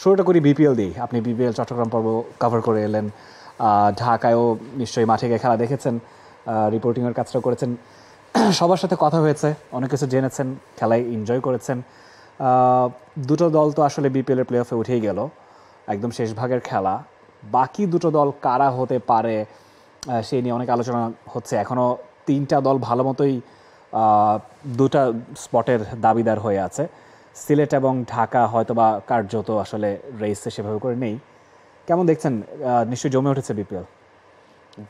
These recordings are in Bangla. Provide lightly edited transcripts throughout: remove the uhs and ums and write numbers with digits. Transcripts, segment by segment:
শুরুটা করি বিপিএল দিই। আপনি বিপিএল চট্টগ্রাম পর্ব কভার করে এলেন, ঢাকায়ও নিশ্চয়ই মাঠে গিয়ে খেলা দেখেছেন, রিপোর্টিংয়ের কাজটা করেছেন, সবার সাথে কথা হয়েছে, অনেক কিছু জেনেছেন, খেলায় এনজয় করেছেন। দুটো দল তো আসলে বিপিএলের প্লে অফে উঠেই গেল, একদম শেষ ভাগের খেলা। বাকি দুটো দল কারা হতে পারে সেই নিয়ে অনেক আলোচনা হচ্ছে। এখনও তিনটা দল ভালো মতোই দুটা স্পটের দাবিদার হয়ে আছে। সিলেট এবং ঢাকা হয়তোবা কার্যত আসলে রেসে সেভাবে করে নেই। কেমন দেখছেন? নিশ্চয়ই জমে উঠেছে বিপিএল।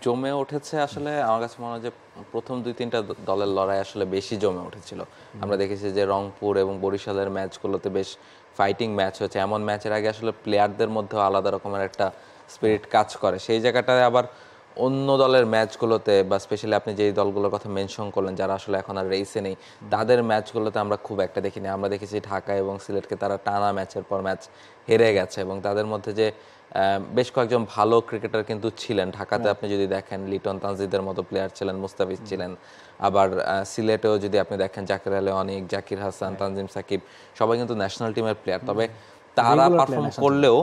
জমে উঠেছে আসলে আমার কাছে মনে হয় যে প্রথম 2-3টা দলের লড়াই আসলে বেশি জমে উঠেছিল। আমরা দেখেছি যে রংপুর এবং বরিশালের ম্যাচগুলোতে বেশ ফাইটিং ম্যাচ হচ্ছে। এমন ম্যাচের আগে আসলে প্লেয়ারদের মধ্যেও আলাদা রকমের একটা স্পিরিট কাজ করে। সেই জায়গাটায় আবার অন্য দলের ম্যাচগুলোতে বা স্পেশালি আপনি যেই দলগুলোর কথা মেনশন করলেন যারা আসলে এখন আর রেসে নেই, তাদের ম্যাচগুলোতে আমরা খুব একটা দেখিনি। আমরা দেখেছি ঢাকা এবং সিলেটকে তারা টানা ম্যাচের পর ম্যাচ হেরে গেছে এবং তাদের মধ্যে যে বেশ কয়েকজন ভালো ক্রিকেটার কিন্তু ছিলেন। ঢাকাতে আপনি যদি দেখেন লিটন তানজিদের মতো প্লেয়ার ছিলেন, মুস্তাফিজ ছিলেন। আবার সিলেটেও যদি আপনি দেখেন জাকির আলী অনেক, জাকির হাসান, তানজিম সাকিব সবাই কিন্তু ন্যাশনাল টিমের প্লেয়ার। তবে তারা পারফর্ম করলেও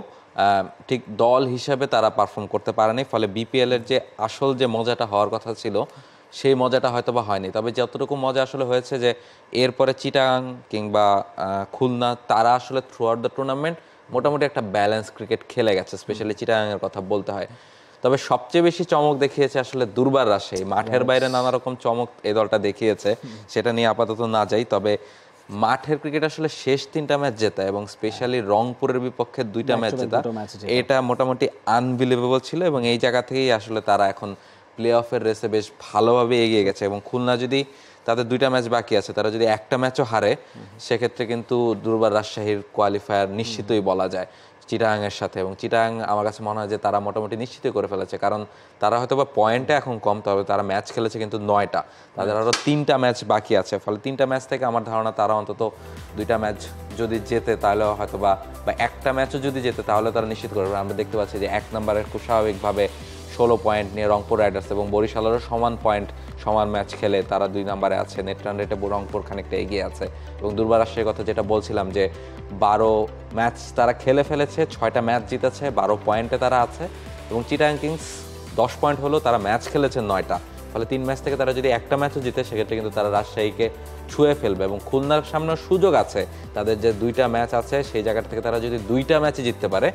ঠিক দল হিসাবে তারা পারফর্ম করতে পারেনি। ফলে বিপিএল এর যে আসল যে মজাটা হওয়ার কথা ছিল সেই মজাটা হয়তো বা হয়নি। তবে যতটুকু মজা আসলে হয়েছে যে এরপরে চিটাগাং কিংবা খুলনা তারা আসলে থ্রু আউট দ্য টুর্নামেন্ট মোটামুটি একটা ব্যালেন্স ক্রিকেট খেলে গেছে, স্পেশালি চিটাগাংয়ের কথা বলতে হয়। তবে সবচেয়ে বেশি চমক দেখিয়েছে আসলে দুর্বার রাজশাহী। মাঠের বাইরে নানা রকম চমক এই দলটা দেখিয়েছে, সেটা নিয়ে আপাতত না যাই। তবে মাঠের ক্রিকেট আসলে শেষ 3টা ম্যাচ জেতা এবং স্পেশালি রংপুরের বিপক্ষে 2টা ম্যাচ জেতা, এটা মোটামুটি আনবিলিভেবল ছিল। এবং এই জায়গা থেকেই আসলে তারা এখন প্লে অফের রেসে বেশ ভালোভাবে এগিয়ে গেছে। এবং খুলনা যদি তাদের 2টা ম্যাচ বাকি আছে, তারা যদি একটা ম্যাচও হারে সেক্ষেত্রে কিন্তু দুর্বার রাজশাহীর কোয়ালিফায়ার নিশ্চিতই বলা যায় চিটাগাংয়ের সাথে। এবং চিটাগাং আমার কাছে মনে হয় যে তারা মোটামুটি নিশ্চিতই করে ফেলেছে, কারণ তারা হয়তো বা পয়েন্টে এখন কম, তবে তারা ম্যাচ খেলেছে কিন্তু 9টা, তাদের আরও 3টা ম্যাচ বাকি আছে। ফলে 3টা ম্যাচ থেকে আমার ধারণা তারা অন্তত 2টা ম্যাচ যদি জেতে তাহলে হয়তো বা একটা ম্যাচও যদি জেতে তাহলে তারা নিশ্চিত করবে। আমরা দেখতে পাচ্ছি যে 1 নম্বরের খুব স্বাভাবিকভাবে 16 পয়েন্ট নিয়ে রংপুর রাইডার্স এবং বরিশালেরও সমান পয়েন্ট, সমান ম্যাচ খেলে তারা 2 নম্বরে আছে। নেট রান রেটে রংপুর খানিকটা এগিয়ে আছে। এবং দুর্বার রাজশাহীর কথা যেটা বলছিলাম যে 12 ম্যাচ তারা খেলে ফেলেছে, 6টা ম্যাচ জিতেছে, 12 পয়েন্টে তারা আছে। এবং চিটাগাং কিংস 10 পয়েন্ট হলেও তারা ম্যাচ খেলেছে 9টা। ফলে 3 ম্যাচ থেকে তারা যদি একটা ম্যাচও জিতে সেক্ষেত্রে কিন্তু তারা রাজশাহীকে ছুঁয়ে ফেলবে। এবং খুলনার সামনেও সুযোগ আছে, তাদের যে 2টা ম্যাচ আছে সেই জায়গা থেকে তারা যদি 2টা ম্যাচে জিততে পারে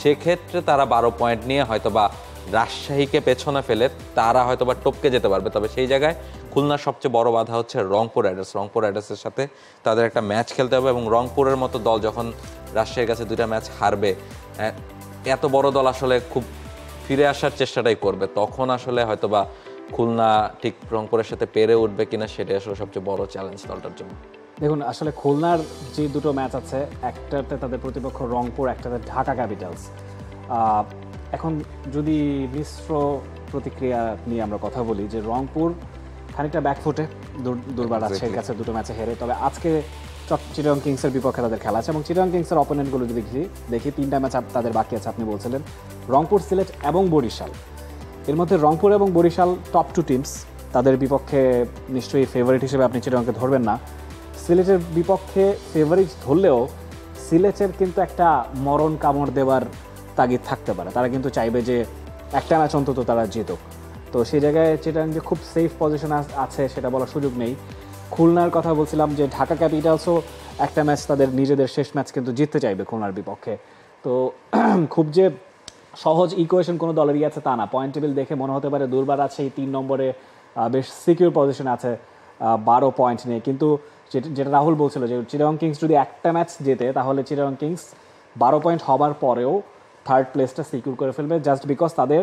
সেক্ষেত্রে তারা 12 পয়েন্ট নিয়ে হয়তোবা রাজশাহীকে পেছনে ফেলে তারা হয়তোবা টপকে যেতে পারবে। তবে সেই জায়গায় খুলনার সবচেয়ে বড় বাধা হচ্ছে রংপুর রাইডার্স। রংপুর রাইডার্সের সাথে তাদের একটা ম্যাচ খেলতে হবে এবং রংপুরের মতো দল যখন রাজশাহীর কাছে 2টা ম্যাচ হারবে, এত বড় দল আসলে খুব ফিরে আসার চেষ্টাটাই করবে। তখন আসলে হয়তোবা খুলনা ঠিক রংপুরের সাথে পেরে উঠবে কিনা সেটাই আসলে সবচেয়ে বড় চ্যালেঞ্জ দলটার জন্য। দেখুন, আসলে খুলনার যে দুটো ম্যাচ আছে, একটাতে তাদের প্রতিপক্ষ রংপুর, একটাতে ঢাকা ক্যাপিটালস। এখন যদি মিশ্র প্রতিক্রিয়া নিয়ে আমরা কথা বলি, যে রংপুর খানিকটা ব্যাকফুটে দুর্বার রাজশাহীর কাছে 2টো ম্যাচে হেরে। তবে আজকে চিটাগাং কিংসের বিপক্ষে তাদের খেলা আছে এবং চিটাগাং কিংসের অপোনেন্টগুলো যদি দেখি 3টা ম্যাচ তাদের বাকি আছে। আপনি বলছিলেন রংপুর, সিলেট এবং বরিশাল। এর মধ্যে রংপুর এবং বরিশাল টপ 2 টিমস, তাদের বিপক্ষে নিশ্চয়ই ফেভারিট হিসেবে আপনি চিটাগাংকে ধরবেন না। সিলেটের বিপক্ষে ফেভারিট ধরলেও সিলেটের কিন্তু একটা মরণ কামড় দেওয়ার তাগিদ থাকতে পারে। তারা কিন্তু চাইবে যে একটা ম্যাচ অন্তত তারা জিতুক। তো সেই জায়গায় চিটাগাং যে খুব সেফ পজিশন আছে সেটা বলার সুযোগ নেই। খুলনার কথা বলছিলাম যে ঢাকা ক্যাপিটালসও একটা ম্যাচ, তাদের নিজেদের শেষ ম্যাচ কিন্তু জিততে চাইবে খুলনার বিপক্ষে। তো খুব যে সহজ ইকুয়েশন কোনো দলেরই আছে তা না। পয়েন্ট টেবিল দেখে মনে হতে পারে দুর্বার আছে এই 3 নম্বরে বেশ সিকিউর পজিশনে আছে 12 পয়েন্ট নিয়ে। কিন্তু যেটা রাহুল বলছিল যে চিটাগাং কিংস যদি একটা ম্যাচ জেতে তাহলে চিটাগাং কিংস 12 পয়েন্ট হবার পরেও 3rd প্লেসটা সিকিউর করে ফেলবে, জাস্ট বিকজ তাদের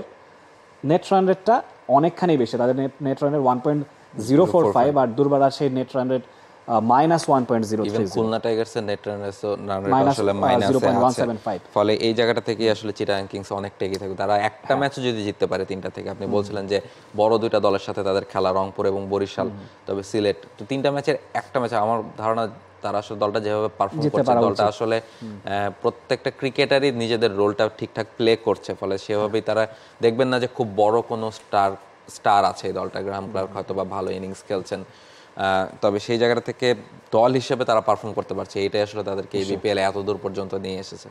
নেট রান রেটটা অনেকখানি বেশি। তাদের নেট রান রেট 1.045 আর দুর্বার আছে নেট রান রেট -1.030। খুলনা টাইগার্সের নেট রান রেট আসলে -1.175। ফলে এই জায়গাটা থেকে আসলে চিটাগাং কিংস অনেকটা এগিয়ে থাকবে। তারা একটা ম্যাচও যদি জিততে পারে 3টা থেকে, আপনি বলছিলেন যে বড় 2টা দলের সাথে তাদের খেলা রংপুর এবং বরিশাল, তবে সিলেট, তো 3টা ম্যাচের একটা ম্যাচ আমার ধারণা তারা আসলে দলটা যেভাবে পারফর্ম করছে, দলটা আসলে প্রত্যেকটা ক্রিকেটারই নিজেদের রোলটা ঠিকঠাক প্লে করছে। ফলে সেভাবেই তারা দেখবেন না যে খুব বড় কোনো স্টার আছে এই দলটা। গ্রাহাম ক্লার্ক হয়তো বা ভালো ইনিংস খেলছেন, তবে সেই জায়গাটা থেকে দল হিসেবে তারা পারফর্ম করতে পারছে, এইটাই আসলে তাদেরকে এই বিপিএল এত দূর পর্যন্ত নিয়ে এসেছে।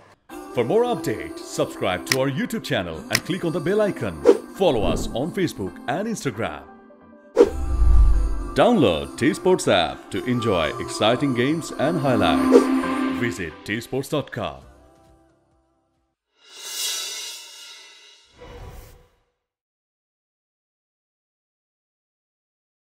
For more updates, subscribe to our YouTube channel and click on the bell icon. Follow us on Facebook and Instagram. Download T Sports app to enjoy exciting games and highlights. Visit tsports.com.